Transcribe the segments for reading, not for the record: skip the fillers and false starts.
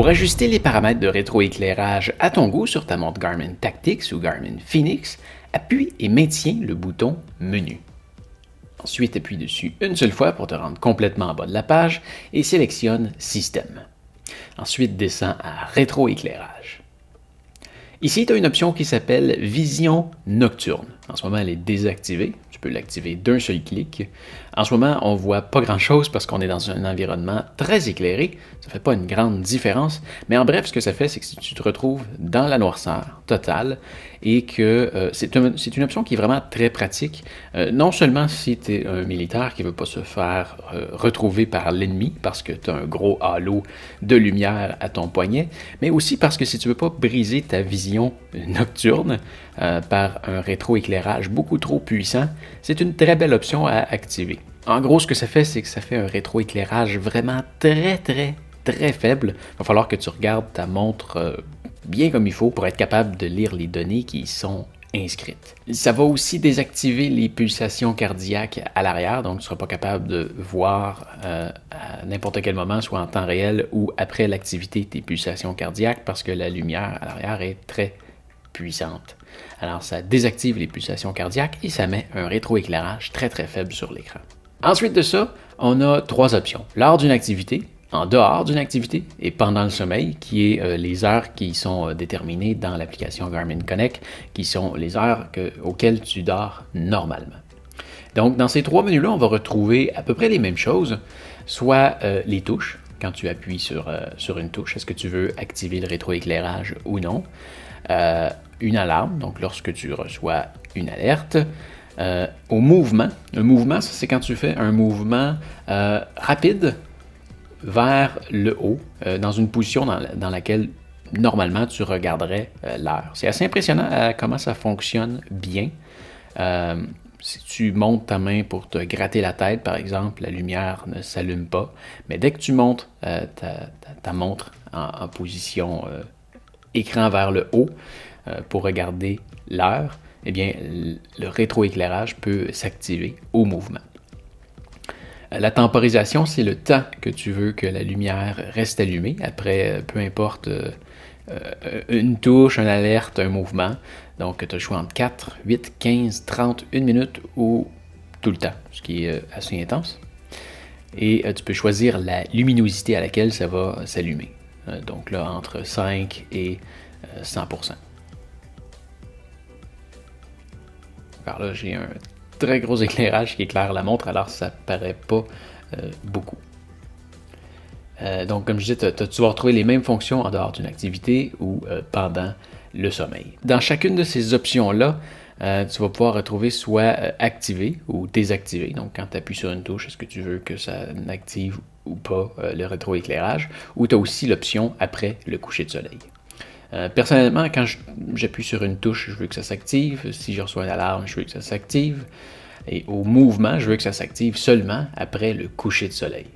Pour ajuster les paramètres de rétroéclairage à ton goût sur ta montre Garmin Tactix ou Garmin Fenix, appuie et maintiens le bouton Menu. Ensuite, appuie dessus une seule fois pour te rendre complètement en bas de la page et sélectionne Système. Ensuite, descends à Rétroéclairage. Ici, tu as une option qui s'appelle Vision nocturne. En ce moment, elle est désactivée. Tu peux l'activer d'un seul clic. En ce moment, on ne voit pas grand-chose parce qu'on est dans un environnement très éclairé. Ça ne fait pas une grande différence. Mais en bref, ce que ça fait, c'est que si tu te retrouves dans la noirceur totale et que c'est une option qui est vraiment très pratique, non seulement si tu es un militaire qui ne veut pas se faire retrouver par l'ennemi parce que tu as un gros halo de lumière à ton poignet, mais aussi parce que si tu ne veux pas briser ta vision nocturne par un rétroéclairage beaucoup trop puissant, c'est une très belle option à activer. En gros, ce que ça fait, c'est que ça fait un rétroéclairage vraiment très faible. Il va falloir que tu regardes ta montre bien comme il faut pour être capable de lire les données qui y sont inscrites. Ça va aussi désactiver les pulsations cardiaques à l'arrière, donc tu ne seras pas capable de voir à n'importe quel moment, soit en temps réel ou après l'activité, tes pulsations cardiaques parce que la lumière à l'arrière est très puissante. Alors ça désactive les pulsations cardiaques et ça met un rétroéclairage très faible sur l'écran. Ensuite de ça, on a trois options. Lors d'une activité, en dehors d'une activité et pendant le sommeil, qui est les heures qui sont déterminées dans l'application Garmin Connect, qui sont les heures auxquelles tu dors normalement. Donc dans ces trois menus-là, on va retrouver à peu près les mêmes choses, soit les touches, quand tu appuies sur une touche, est-ce que tu veux activer le rétroéclairage ou non, une alarme, donc lorsque tu reçois une alerte, au mouvement. Un mouvement, ça c'est quand tu fais un mouvement rapide vers le haut, dans une position dans laquelle normalement tu regarderais l'heure. C'est assez impressionnant comment ça fonctionne bien. Si tu montes ta main pour te gratter la tête, par exemple, la lumière ne s'allume pas. Mais dès que tu montes ta montre en position écran vers le haut pour regarder l'heure, eh bien, le rétroéclairage peut s'activer au mouvement. La temporisation, c'est le temps que tu veux que la lumière reste allumée après, peu importe, une touche, une alerte, un mouvement. Donc, tu as le choix entre 4, 8, 15, 30, 1 minute ou tout le temps, ce qui est assez intense. Et tu peux choisir la luminosité à laquelle ça va s'allumer. Donc là, entre 5 et 100%. Alors là, j'ai un très gros éclairage qui éclaire la montre, alors ça paraît pas beaucoup. Donc, comme je disais, tu vas retrouver les mêmes fonctions en dehors d'une activité ou pendant le sommeil. Dans chacune de ces options-là, tu vas pouvoir retrouver soit activer ou désactiver. Donc, quand tu appuies sur une touche, est-ce que tu veux que ça n'active ou pas le rétroéclairage? Ou tu as aussi l'option après le coucher de soleil. Personnellement, quand j'appuie sur une touche, je veux que ça s'active. Si je reçois une alarme, je veux que ça s'active. Et au mouvement, je veux que ça s'active seulement après le coucher de soleil.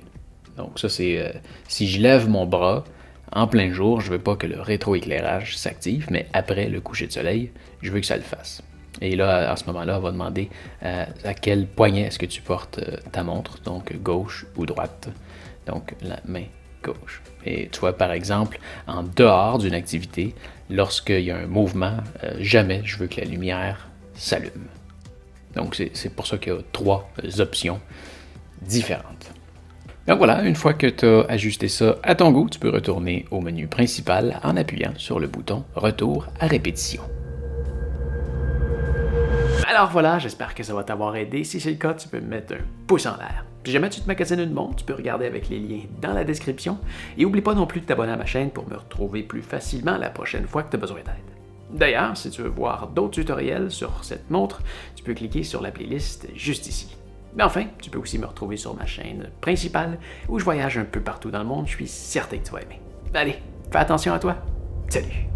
Donc ça, c'est si je lève mon bras en plein jour, je ne veux pas que le rétroéclairage s'active, mais après le coucher de soleil, je veux que ça le fasse. Et là, à ce moment-là, on va demander à quel poignet est-ce que tu portes ta montre, donc gauche ou droite. Donc la main gauche. Et tu vois, par exemple, en dehors d'une activité, lorsqu'il y a un mouvement, jamais je veux que la lumière s'allume. Donc c'est pour ça qu'il y a trois options différentes. Donc voilà, une fois que tu as ajusté ça à ton goût, tu peux retourner au menu principal en appuyant sur le bouton « Retour à répétition ». Alors voilà, j'espère que ça va t'avoir aidé. Si c'est le cas, tu peux me mettre un pouce en l'air. Si jamais tu te magasines une montre, tu peux regarder avec les liens dans la description. Et n'oublie pas non plus de t'abonner à ma chaîne pour me retrouver plus facilement la prochaine fois que tu as besoin d'aide. D'ailleurs, si tu veux voir d'autres tutoriels sur cette montre, tu peux cliquer sur la playlist juste ici. Mais enfin, tu peux aussi me retrouver sur ma chaîne principale où je voyage un peu partout dans le monde, je suis certain que tu vas aimer. Allez, fais attention à toi. Salut!